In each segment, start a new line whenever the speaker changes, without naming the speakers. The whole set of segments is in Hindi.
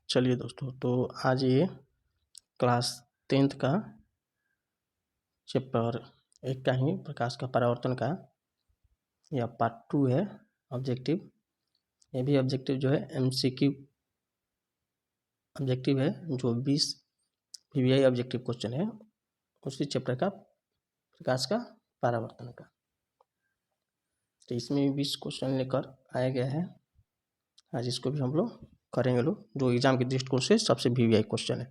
चलिए दोस्तों, तो आज ये क्लास 10th का चैप्टर 1 का ही प्रकाश का परावर्तन का यह पार्ट 2 है ऑब्जेक्टिव। ये भी ऑब्जेक्टिव जो है एमसीक्यू ऑब्जेक्टिव है, जो 20 पीवीआई ऑब्जेक्टिव क्वेश्चन है उसी चैप्टर का प्रकाश का परावर्तन का। तो इसमें 20 क्वेश्चन लेकर आया गया है। आज इसको भी हम लोग करेंगे जो एग्जाम के दृष्टिकोण से सबसे वीवीआई क्वेश्चन है।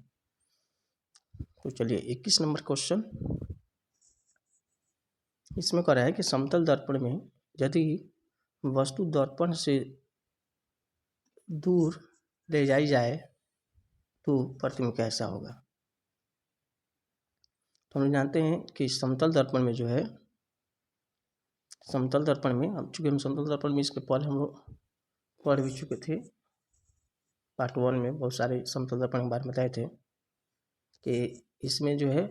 तो चलिए 21 नंबर क्वेश्चन इसमें कह रहा है कि समतल दर्पण में यदि वस्तु दर्पण से दूर ले जाई जाए तो प्रतिबिंब कैसा होगा। तो हम जानते हैं कि समतल दर्पण में जो है, समतल दर्पण में अब चूँकि हम समतल दर्पण में इसके पहले हम लोग पढ़ भी चुके थे, पार्ट 1 में बहुत सारे समतल दर्पण के बारे में बताए थे कि इसमें जो है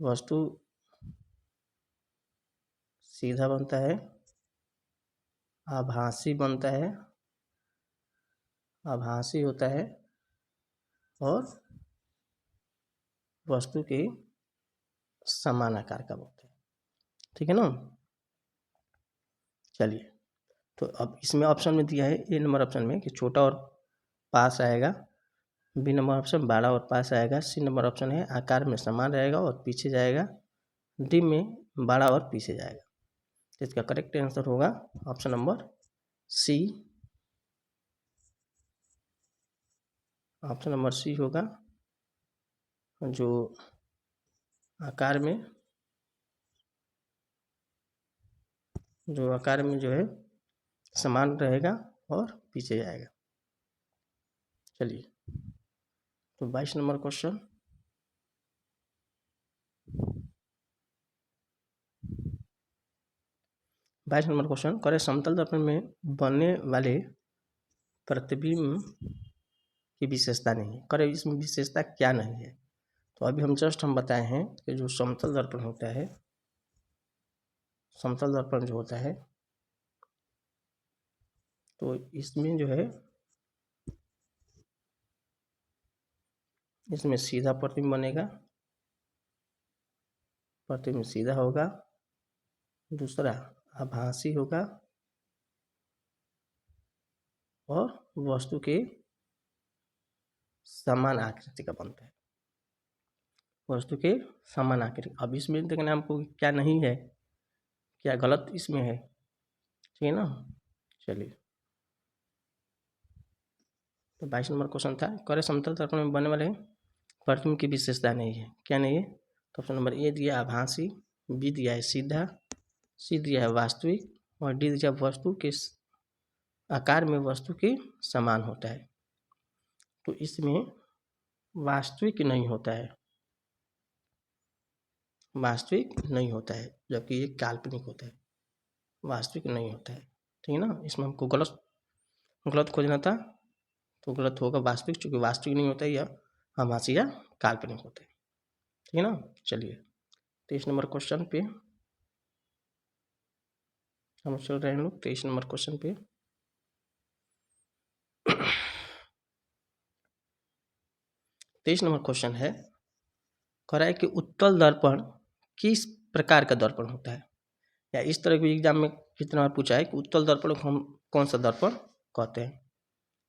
वस्तु सीधा बनता है, आभासी बनता है, आभासी होता है और वस्तु के समान आकार का बनता है। ठीक है ना। चलिए, तो अब इसमें ऑप्शन में दिया है ए नंबर ऑप्शन में कि छोटा और पास आएगा, बी नंबर ऑप्शन बड़ा और पास आएगा, सी नंबर ऑप्शन है आकार में समान रहेगा और पीछे जाएगा, डी में बड़ा और पीछे जाएगा। तो इसका करेक्ट आंसर होगा option number C. Option number C होगा, जो आकार में जो है समान रहेगा और पीछे जाएगा। चलिए, तो 22 नंबर क्वेश्चन, करे समतल दर्पण में बनने वाले प्रतिबिंब की विशेषता नहीं है। करे इसमें विशेषता क्या नहीं है। तो अभी हम बताए हैं कि जो समतल दर्पण होता है, समतल दर्पण जो होता है तो इसमें जो है, इसमें सीधा प्रतिबिंब बनेगा, प्रतिबिंब सीधा होगा। दूसरा आभासी होगा और वस्तु के समान आकृति का बनता है, वस्तु के समान आकृति। अब इसमें देखना हमको क्या नहीं है, क्या गलत इसमें है। ठीक है ना। चलिए, तो 22 नंबर क्वेश्चन था, करे समतल दर्पण में बनने वाले प्रतिबिंब की विशेषता नहीं है। क्या नहीं है। तो ऑप्शन नंबर ए दिया आभासी, बी दिया है सीधा, सी दिया है वास्तविक और डी दिया वस्तु के आकार में वस्तु के समान होता है। तो इसमें वास्तविक नहीं होता है, वास्तविक नहीं होता है, जबकि ये काल्पनिक होता है, वास्तविक नहीं होता है। ठीक है ना। इसमें हमको गलत खोजना था, तो गलत होगा वास्तविक, चूँकि वास्तविक नहीं होता है, यह आभासी या काल्पनिक होता है। ठीक है ना। चलिए, 23 नंबर क्वेश्चन पे हम चल रहे हैं लोग। 23 नंबर क्वेश्चन पे 23 नंबर क्वेश्चन है, कह रहा है कि उत्तल दर्पण किस प्रकार का दर्पण होता है। या इस तरह के एग्जाम में कितना बार पूछा है कि उत्तल दर्पण को हम कौन सा दर्पण कहते हैं।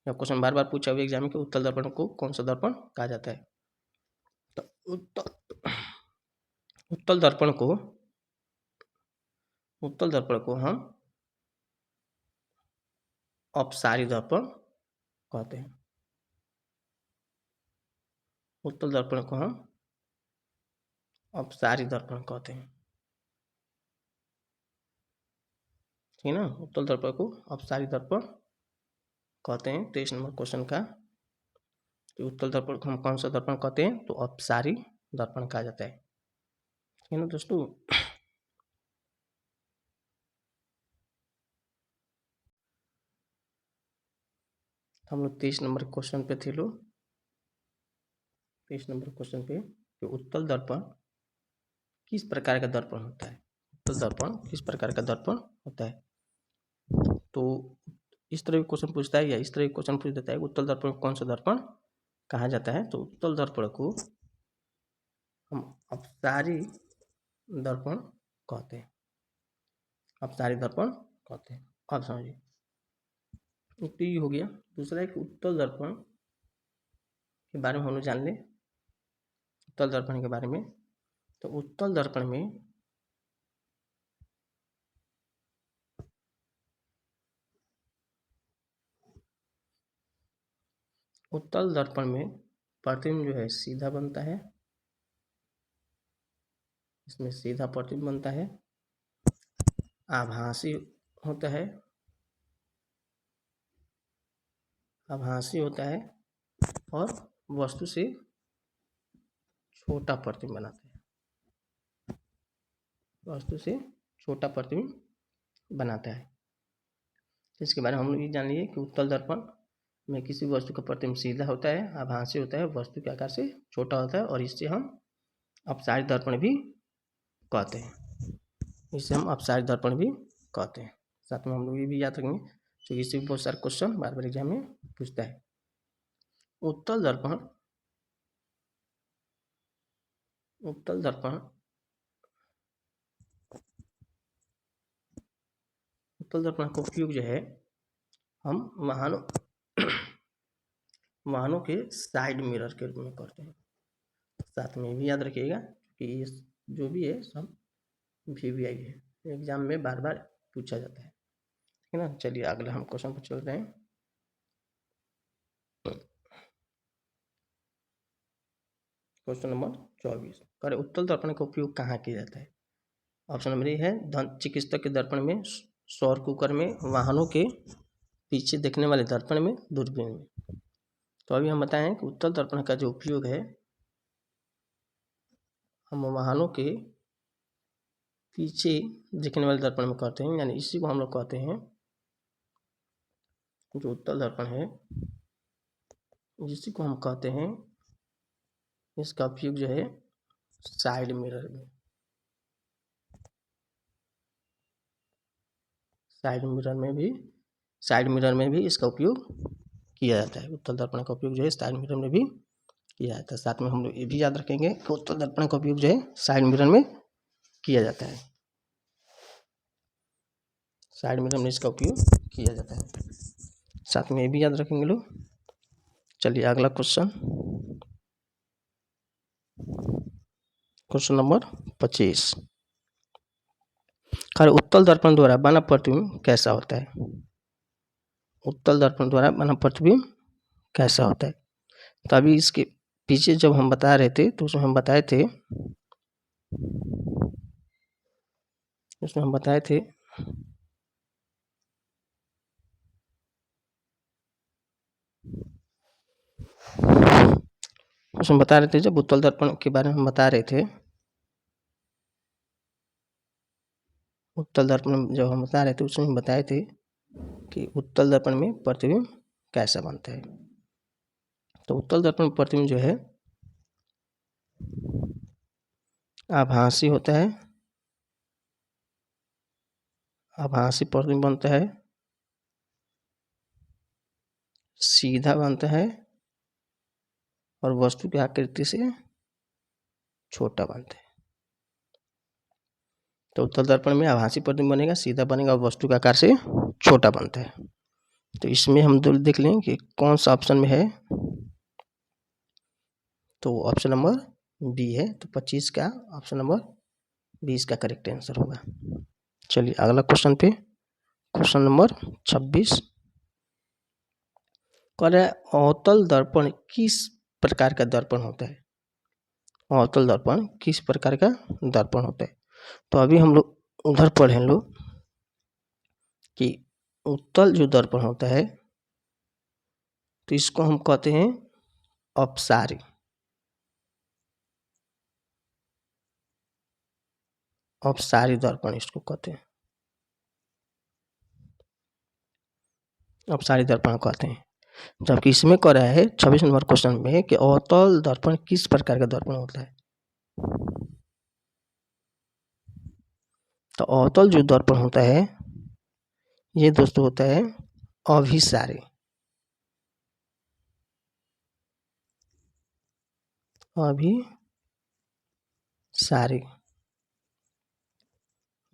या क्वेश्चन बार बार पूछा हुआ एग्जाम में कि उत्तल दर्पण को कौन सा दर्पण कहा जाता है। तो उत्तल दर्पण को हम अपसारी दर्पण कहते हैं। उत्तल दर्पण को हम अपसारी दर्पण कहते हैं। ठीक है ना। उत्तल दर्पण को अपसारी दर्पण कहते हैं। 23 नंबर क्वेश्चन का, तो उत्तल दर्पण को हम कौन सा दर्पण कहते हैं, तो अपसारी दर्पण कहा जाता है। ठीक है ना दोस्तों। हम लोग 23 नंबर क्वेश्चन पे थे लोग। 23 नंबर क्वेश्चन पे कि उत्तल दर्पण किस प्रकार का दर्पण होता है। उत्तल दर्पण किस प्रकार का दर्पण होता है। तो इस तरह के क्वेश्चन पूछता है या इस तरह के क्वेश्चन पूछ देता है उत्तल दर्पण को कौन सा दर्पण कहा जाता है, तो उत्तल दर्पण को हम अपसारी दर्पण कहते हैं, अपसारी दर्पण कहते हैं। अब समझिए, तो ये हो गया। दूसरा एक उत्तल दर्पण के बारे में हम लोग जान लें, उत्तल दर्पण के बारे में। तो उत्तल दर्पण में प्रतिबिंब जो है सीधा बनता है, इसमें सीधा प्रतिबिंब बनता है, आभासी होता है, आभासी होता है और वस्तु से छोटा प्रतिबिंब बनाता है, वस्तु से छोटा प्रतिबिंब बनाता है। इसके बारे में हम लोग ये जान लिए कि उत्तल दर्पण में किसी वस्तु का प्रतिबिंब सीधा होता है, आभासी होता है, वस्तु के आकार से छोटा होता है और इससे हम अपसारी दर्पण भी कहते हैं, इसे हम अपसारी दर्पण भी कहते हैं। साथ में हम लोग ये भी याद रखेंगे क्योंकि इससे भी बहुत सारे क्वेश्चन बार बार एग्जाम में पूछता है। उत्तल दर्पण का उपयोग जो है हम वाहनों के साइड मिरर के रूप में करते हैं। साथ में भी याद रखिएगा कि ये जो भी है सब VVI है, एग्जाम में बार बार पूछा जाता है, ठीक है ना। चलिए अगला हम क्वेश्चन पर चल रहे हैं। क्वेश्चन नंबर 24, करे उत्तल दर्पण का उपयोग कहाँ किया जाता है। ऑप्शन नंबर ए है दंत चिकित्सक के दर्पण में, सौर कुकर में, वाहनों के पीछे देखने वाले दर्पण में, दूरबीन में। तो अभी हम बताएं कि उत्तल दर्पण का जो उपयोग है हम वाहनों के पीछे दिखने वाले दर्पण में करते हैं, यानी इसी को हम लोग कहते हैं, जो उत्तल दर्पण है जिसी को हम कहते हैं, इसका उपयोग जो है साइड मिरर में, साइड मिरर में भी इसका उपयोग किया जाता है। उत्तल दर्पण का उपयोग जो है साइड मिरर में भी किया जाता है। साथ में हम लोग ये भी याद रखेंगे कि उत्तल दर्पण का उपयोग जो है साइड मिरर में किया जाता है, साइड मिरर में इसका उपयोग किया जाता है। साथ में ये भी याद रखेंगे लोग। चलिए अगला क्वेश्चन, क्वेश्चन नंबर 25, खैर उत्तल दर्पण द्वारा बना प्रतिबिंब कैसा होता है। उत्तल दर्पण द्वारा बना प्रतिबिंब कैसा होता है। तो अभी इसके पीछे जब हम बता रहे थे तो उसमें हम बताए थे जब उत्तल दर्पण के बारे में हम बता रहे थे, उत्तल दर्पण जब हम बता रहे थे उसमें हम बताए थे कि उत्तल दर्पण में प्रतिबिंब कैसा बनता है। तो उत्तल दर्पण प्रतिबिंब जो है आभासी होता है, आभासी प्रतिबिंब बनता है, सीधा बनता है और वस्तु की आकृति से छोटा बनता है। तो उत्तल दर्पण में आभासी प्रतिबिंब बनेगा, सीधा बनेगा और वस्तु के आकार से छोटा बनता है। तो इसमें हम देख लें कि कौन सा ऑप्शन में है, तो ऑप्शन नंबर बी है। तो 25 का ऑप्शन नंबर 20 का करेक्ट आंसर होगा। चलिए अगला क्वेश्चन पे, क्वेश्चन नंबर 26, कह रहा है अवतल दर्पण किस प्रकार का दर्पण होता है। अवतल दर्पण किस प्रकार का दर्पण होता है। तो अभी हम लोग उधर पढ़े लोग कि उत्तल जो दर्पण होता है तो इसको हम कहते हैं अपसारी, अपसारी दर्पण इसको कहते हैं, अपसारी दर्पण कहते हैं। जबकि इसमें कह रहा है 26 नंबर क्वेश्चन में कि अवतल दर्पण किस प्रकार का दर्पण होता है। तो अवतल जो दर्पण होता है ये दोस्तों होता है अभिसारी, अभिसारी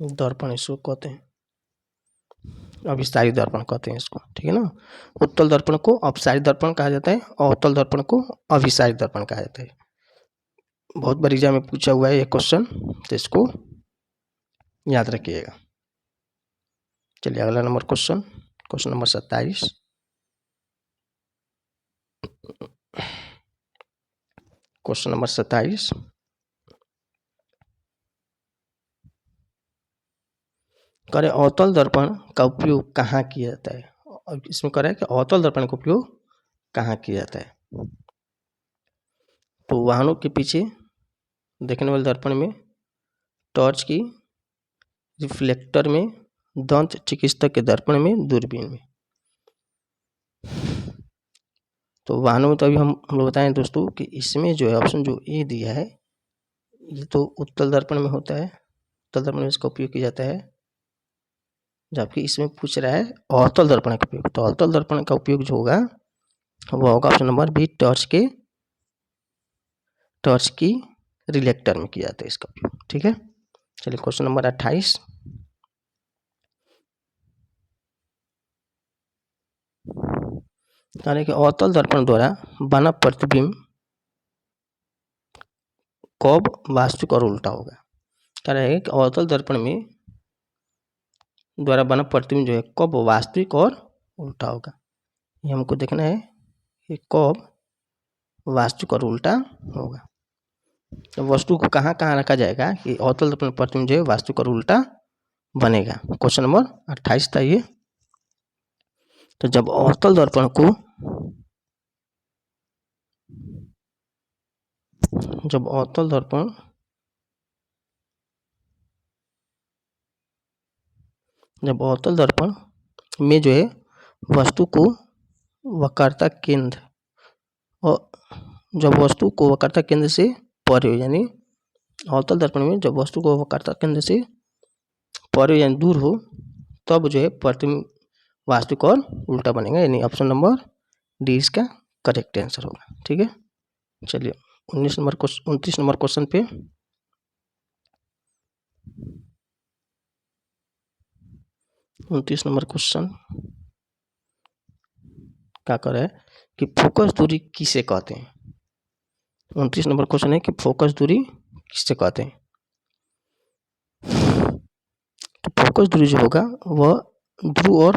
दर्पण इसको कहते हैं, अभिसारी दर्पण कहते हैं इसको, ठीक है ना। उत्तल दर्पण को अपसारी दर्पण कहा जाता है और अवतल दर्पण को अभिसारी दर्पण कहा जाता है। बहुत बार एग्जाम में पूछा हुआ है ये क्वेश्चन, तो इसको याद रखिएगा। चलिए अगला number question, question number 27। Question number 27, करे अवतल दर्पण का उपयोग कहाँ किया जाता है। अब इसमें कह रहा है कि अवतल दर्पण का उपयोग कहाँ किया जाता है। तो वाहनों के पीछे देखने वाले दर्पण में, टॉर्च की, रिफ्लेक्टर में, दंत चिकित्सक के दर्पण में, दूरबीन में। तो वाहनों में तो अभी हम लोग बताएं दोस्तों कि इसमें जो है ऑप्शन जो ए दिया है ये तो उत्तल दर्पण में होता है, उत्तल दर्पण में इसका उपयोग किया जाता है, जबकि इसमें पूछ रहा है अवतल दर्पण का उपयोग। तो अवतल दर्पण का उपयोग जो होगा वो होगा ऑप्शन नंबर बी, टॉर्च की रिलेक्टर में किया जाता है इसका उपयोग, ठीक है। चलिए क्वेश्चन नंबर 28, यानी कि अवतल दर्पण द्वारा बना प्रतिबिंब कब वास्तविक और उल्टा होगा। कह रहा है कि अवतल दर्पण में द्वारा बना प्रतिबिंब जो है कब वास्तविक और उल्टा होगा। ये हमको देखना है कि कब वास्तविक और उल्टा होगा। तो वस्तु को कहाँ कहाँ रखा जाएगा कि अवतल दर्पण प्रतिबिंब जो है वास्तविक और उल्टा बनेगा। क्वेश्चन नंबर 28 था ये। तो जब अवतल दर्पण को अवतल दर्पण में जो है वस्तु को वक्रता केंद्र, और जब वस्तु को वक्रता केंद्र से परे हो, यानी अवतल दर्पण में जब वस्तु को वक्रता केंद्र से परे यानी दूर हो, तब जो है प्रतिबिंब वास्तविक और उल्टा बनेगा, यानी ऑप्शन नंबर डी इसका करेक्ट आंसर होगा, ठीक है। चलिए 29 नंबर क्वेश्चन पे, उनतीस नंबर क्वेश्चन क्या कर रहा है कि फोकस दूरी किसे कहते हैं। 29 नंबर क्वेश्चन है कि फोकस दूरी किसे कहते हैं। तो फोकस दूरी जो होगा वह ध्रुव और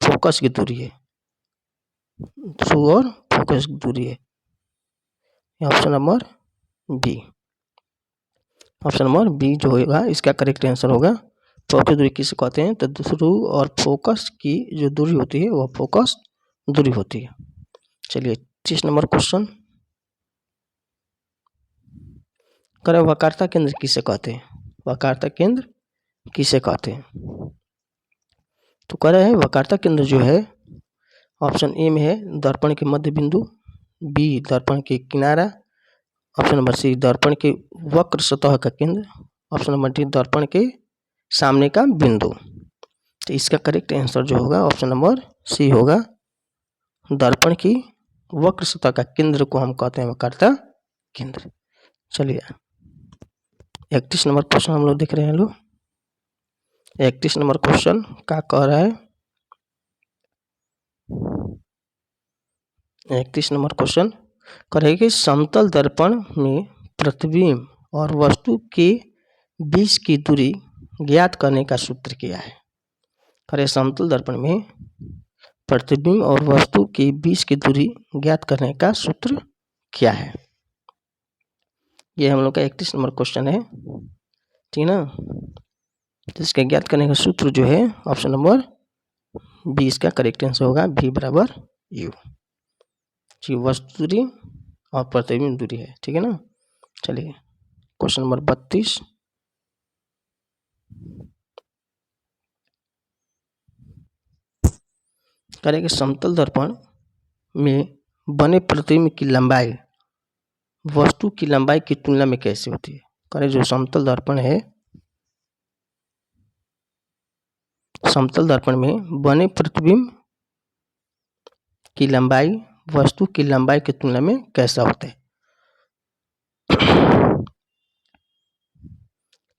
फोकस की दूरी है, ध्रुव और फोकस की दूरी है। Option number B, option number B जो होगा इसका करेक्ट आंसर होगा। फोकस दूरी किसे कहते हैं, तो ध्रुव और फोकस की जो दूरी होती है वह फोकस दूरी होती है। चलिए 30 नंबर क्वेश्चन, करें वक्रता केंद्र किसे कहते हैं। वक्रता केंद्र किसे कहते हैं। तो कह रहे हैं वक्रता केंद्र जो है ऑप्शन ए में है दर्पण के मध्य बिंदु, बी दर्पण के किनारा, ऑप्शन नंबर सी दर्पण के वक्र सतह का केंद्र, ऑप्शन नंबर डी दर्पण के सामने का बिंदु। तो इसका करेक्ट आंसर जो होगा ऑप्शन नंबर सी होगा, दर्पण की वक्र सतह का केंद्र को हम कहते हैं वक्रता केंद्र। चलिए 31 नंबर क्वेश्चन हम लोग देख रहे हैं लोग। 31 नंबर क्वेश्चन क्या कह रहा है। 31 नंबर क्वेश्चन कह रहे कि समतल दर्पण में प्रतिबिंब और वस्तु के बीच की दूरी ज्ञात करने का सूत्र क्या है। कह रहे समतल दर्पण में प्रतिबिंब और वस्तु के बीच की दूरी ज्ञात करने का सूत्र क्या है। ये हम लोग का 31 नंबर क्वेश्चन है, ठीक ना। इसका ज्ञात करने का सूत्र जो है ऑप्शन नंबर बी इसका करेक्ट आंसर होगा, भी बराबर यू। ठीक, वस्तु दूरी और प्रतिबिंब दूरी है, ठीक है ना। चलिए क्वेश्चन नंबर 32, करेंगे समतल दर्पण में बने प्रतिबिंब की लंबाई वस्तु की लंबाई की तुलना में कैसे होती है। करें जो समतल दर्पण है, समतल दर्पण में बने प्रतिबिंब की लंबाई वस्तु की लंबाई की तुलना में कैसा होता है?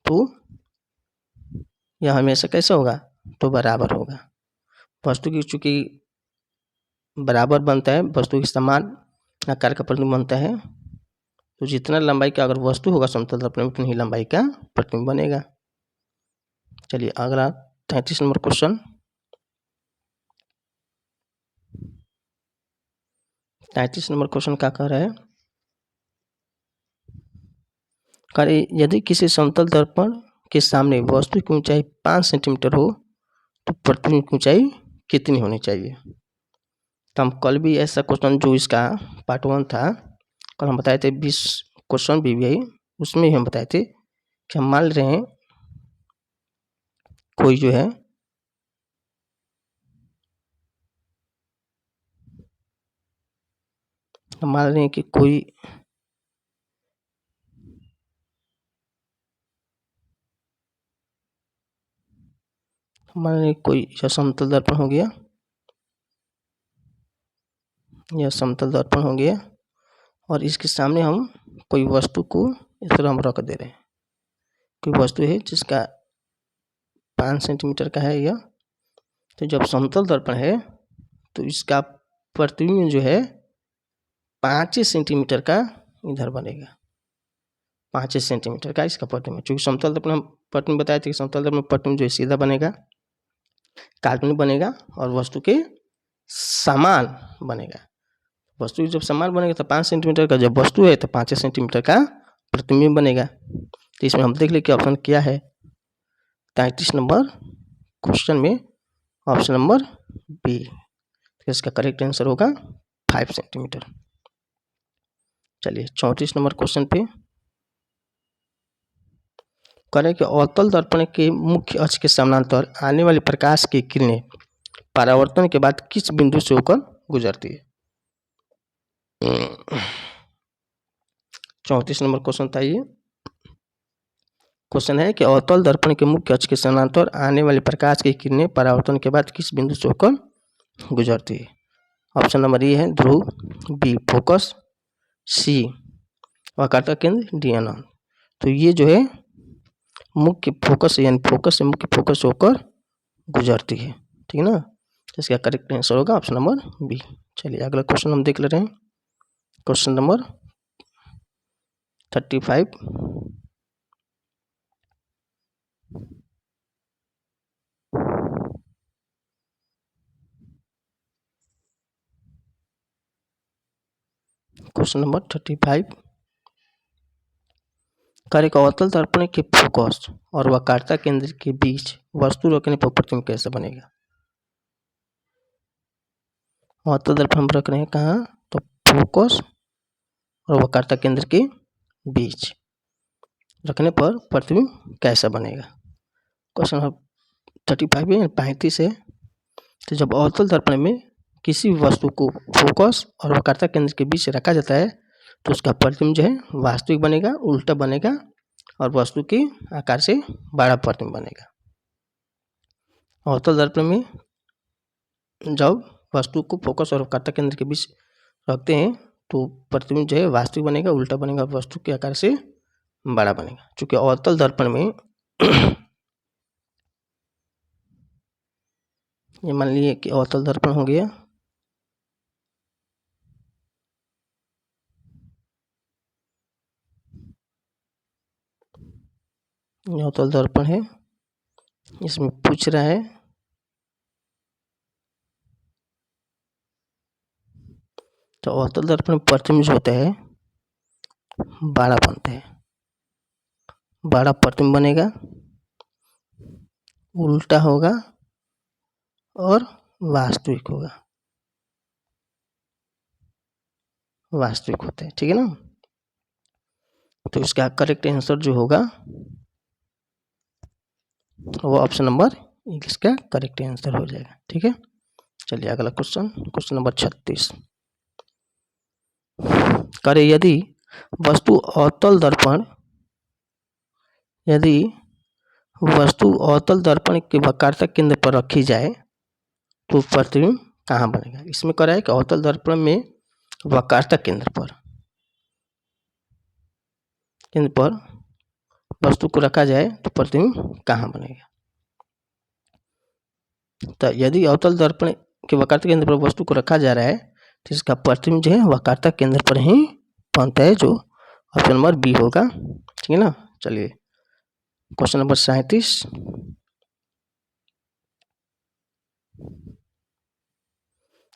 तो यह हमेशा कैसा होगा? तो बराबर होगा। वस्तु की चूंकि बराबर बनता है, वस्तु के समान आकार का प्रतिबिंब बनता है, तो जितना लंबाई का अगर वस्तु होगा समतल दर्पण में, उतनी ही लंबाई का प्रतिबिंब बनेगा। चलिए अगला 33 नंबर क्वेश्चन। 33 नंबर क्वेश्चन क्या कह रहा है? यदि किसी समतल दर्पण के सामने वस्तु की ऊंचाई 5 सेंटीमीटर हो तो प्रतिबिंब की ऊंचाई कितनी होनी चाहिए? तो हम कल भी ऐसा क्वेश्चन जो इसका पार्ट 1 था, कल हम बताए थे 20 क्वेश्चन BBI, उसमें ही हम बताए थे कि हम मान रहे हैं कोई जो है हम मान रहे हैं कि कोई यह समतल दर्पण हो गया, यह समतल दर्पण हो गया और इसके सामने हम कोई वस्तु को इस तरह हम रख दे रहे हैं। कोई वस्तु है जिसका 5 सेंटीमीटर का है यह, तो जब समतल दर्पण है तो इसका प्रतिबिंब जो है 5 सेंटीमीटर का इधर बनेगा, 5 सेंटीमीटर का इसका प्रतिबिंब। चूँकि समतल दर्पण हम प्रतिबिंब बताए थे कि समतल दर्पण प्रतिबिंब जो है सीधा बनेगा, काल्पनिक बनेगा और वस्तु के समान बनेगा। वस्तु जब समान बनेगा तो 5 सेंटीमीटर का जब वस्तु है तो 5 सेंटीमीटर का प्रतिबिंब बनेगा। तो इसमें हम देख ले कि ऑप्शन क्या है। 33 नंबर क्वेश्चन में ऑप्शन नंबर बी, तो इसका करेक्ट आंसर होगा 5 सेंटीमीटर। चलिए 34 नंबर क्वेश्चन पे करें कि अवतल दर्पण के मुख्य अक्ष के समानांतर आने वाली प्रकाश की किरणें परावर्तन के बाद किस बिंदु से होकर गुजरती है? 34 नंबर क्वेश्चन था ये। क्वेश्चन है कि अवतल दर्पण के मुख्य अक्ष के समानांतर आने वाली प्रकाश की किरणें परावर्तन के बाद किस बिंदु से होकर गुजरती है? ऑप्शन नंबर ए है ध्रुव, बी फोकस, सी वक्रता केंद्र, डी अनंत। तो ये जो है मुख्य फोकस यानी फोकस से मुख्य फोकस होकर गुजरती है, ठीक है ना। इसका करेक्ट आंसर होगा ऑप्शन नंबर बी। चलिए अगला क्वेश्चन हम देख ले रहे हैं, क्वेश्चन नंबर 35। क्वेश्चन नंबर 35 कार्य का अवतल दर्पण के फोकस और वक्रता केंद्र के बीच वस्तु रखने पर प्रतिबिंब कैसे बनेगा? अवतल दर्पण हम रख रहे हैं कहाँ? तो फोकस और वक्रता केंद्र के बीच रखने पर प्रतिबिंब कैसा बनेगा? क्वेश्चन नंबर 35 है 35 है। तो जब अवतल दर्पण में किसी वस्तु को फोकस और वक्रता केंद्र के बीच रखा जाता है तो उसका प्रतिबिंब जो है वास्तविक बनेगा, उल्टा बनेगा और वस्तु के आकार से बड़ा प्रतिबिंब बनेगा। अवतल दर्पण में जब वस्तु को फोकस और वक्रता केंद्र के बीच रखते हैं तो प्रतिबिंब जो है वास्तविक बनेगा, उल्टा बनेगा, वस्तु के आकार से बड़ा बनेगा। चूंकि अवतल दर्पण में ये मान लीजिए कि अवतल दर्पण हो गया, अवतल दर्पण है, इसमें पूछ रहा है तो अवतल दर्पण में प्रतिबिंब जो होता है बड़ा बनता है, बड़ा प्रतिबिंब बनेगा, उल्टा होगा और वास्तविक होगा, वास्तविक होता है, ठीक है ना। तो इसका करेक्ट आंसर जो होगा वो ऑप्शन नंबर इसका करेक्ट आंसर हो जाएगा, ठीक है। चलिए अगला क्वेश्चन, क्वेश्चन नंबर 36 करे यदि वस्तु अवतल दर्पण के वक्रता केंद्र पर रखी जाए तो प्रतिबिंब कहाँ बनेगा। इसमें कह रहा है कि अवतल दर्पण में वक्रता केंद्र पर वस्तु को रखा जाए तो प्रतिबिंब कहाँ बनेगा। तो यदि अवतल दर्पण के वक्रता केंद्र पर वस्तु को रखा जा रहा है तो इसका प्रतिबिंब जो है वक्रता केंद्र पर ही बनता है, जो ऑप्शन नंबर बी होगा। ठीक है ना। चलिए क्वेश्चन नंबर 37,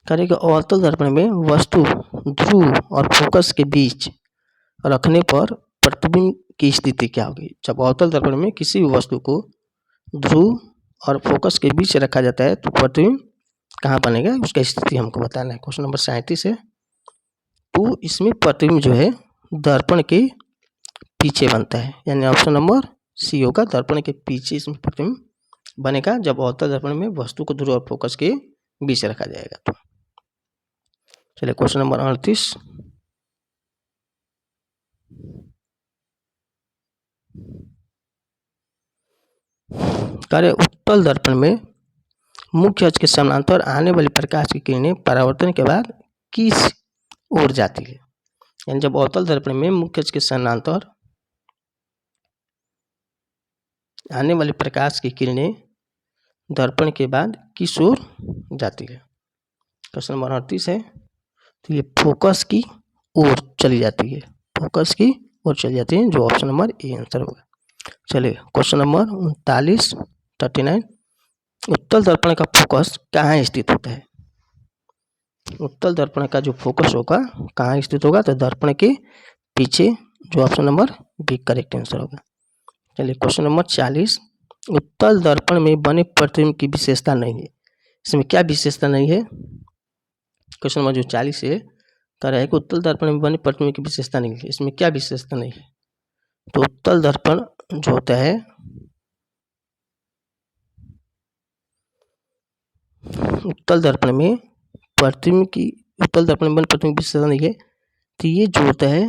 करेगा अवतल दर्पण में वस्तु ध्रुव और फोकस के बीच रखने पर प्रतिबिंब की स्थिति क्या होगी। जब अवतल दर्पण में किसी भी वस्तु को ध्रुव और फोकस के बीच रखा जाता है तो प्रतिबिंब कहाँ बनेगा, उसका स्थिति हमको बताना है। क्वेश्चन नंबर 37 है। तो इसमें प्रतिबिंब जो है दर्पण के पीछे बनता है, यानी ऑप्शन नंबर सी होगा, दर्पण के पीछे इसमें प्रतिबिंब बनेगा जब अवतल दर्पण में वस्तु को ध्रुव और फोकस के बीच रखा जाएगा। तो चलिए क्वेश्चन नंबर 38, कार्य उत्तल दर्पण में मुख्य अक्ष के समानांतर आने वाली प्रकाश की किरणें परावर्तन के बाद किस ओर जाती है। यानी जब अवतल दर्पण में मुख्य अक्ष के समानांतर आने वाली प्रकाश की किरणें दर्पण के बाद किस ओर जाती है। क्वेश्चन नंबर 38 है। तो ये फोकस की ओर चली जाती है, फोकस की ओर चली जाती है, जो ऑप्शन नंबर ए आंसर होगा। चलिए क्वेश्चन नंबर 39, उत्तल दर्पण का फोकस कहाँ स्थित होता है। उत्तल दर्पण का जो फोकस होगा कहाँ स्थित होगा, तो दर्पण के पीछे, जो option number B correct answer होगा। चलिए क्वेश्चन नंबर 40, उत्तल दर्पण में बने प्रतिबिंब की विशेषता नहीं है। इसमें क्या विशेषता नहीं है। क्वेश्चन नंबर जो 40 है कह रहा है कि उत्तल दर्पण में बने प्रतिबिंब की विशेषता नहीं है। इसमें क्या विशेषता नहीं है। तो उत्तल दर्पण जो होता है, उत्तल दर्पण में प्रतिबिंब की, उत्तल दर्पण में बने प्रतिबिंब की विशेषता नहीं है। तो ये जो होता है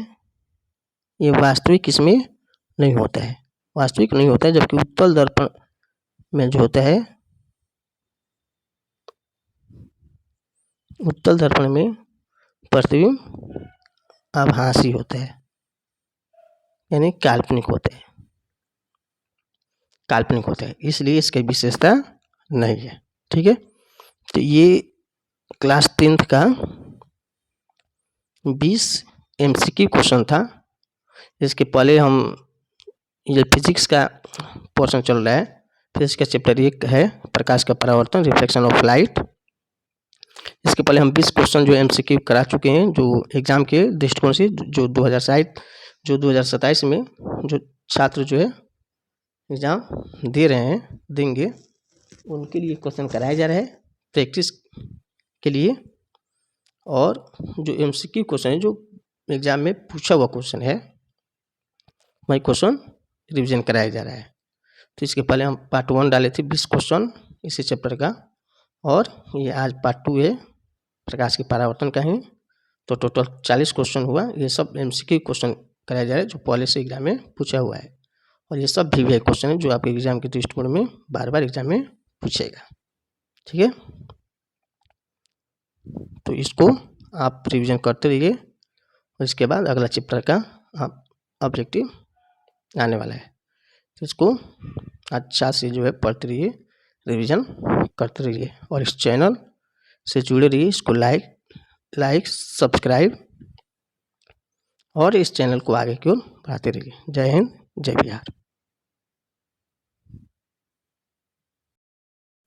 ये वास्तविक इसमें नहीं होता है, वास्तविक नहीं होता है। जबकि उत्तल दर्पण में जो होता है, उत्तल दर्पण में प्रतिबिंब आभासी होता है, यानी काल्पनिक होता है, काल्पनिक होता है, इसलिए इसकी विशेषता नहीं है। ठीक है। तो ये क्लास 10th का 20 MCQ क्वेश्चन था। इसके पहले हम ये फिजिक्स का पोर्शन चल रहा है, फिजिक्स का चैप्टर 1 है प्रकाश का परावर्तन, रिफ्लेक्शन ऑफ लाइट। इसके पहले हम 20 क्वेश्चन जो MCQ करा चुके हैं, जो एग्जाम के दृष्टिकोण से, जो 2027 में जो छात्र जो है एग्जाम दे रहे हैं, देंगे, उनके लिए क्वेश्चन कराया जा रहा है प्रैक्टिस के लिए। और जो MCQ क्वेश्चन है, जो एग्जाम में पूछा हुआ क्वेश्चन है, वही क्वेश्चन रिवीजन कराया जा रहा है। तो इसके पहले हम पार्ट 1 डाले थे 20 क्वेश्चन इसी चैप्टर का, और ये आज पार्ट 2 है प्रकाश के परावर्तन का ही। तो टोटल 40 क्वेश्चन हुआ। ये सब MCQ क्वेश्चन कराया जा रहा है जो पहले से एग्जाम में पूछा हुआ है, और ये सब VVI क्वेश्चन है जो आपके एग्जाम के दृष्टिकोण में बार बार एग्जाम में पूछेगा। ठीक है। तो इसको आप रिवीजन करते रहिए, और इसके बाद अगला चैप्टर का आप ऑब्जेक्टिव आने वाला है, तो इसको अच्छा से जो है पढ़ते रहिए, रिवीजन करते रहिए, और इस चैनल से जुड़े रहिए। इसको लाइक सब्सक्राइब और इस चैनल को आगे की ओर बढ़ाते रहिए। जय हिंद, जय बिहार।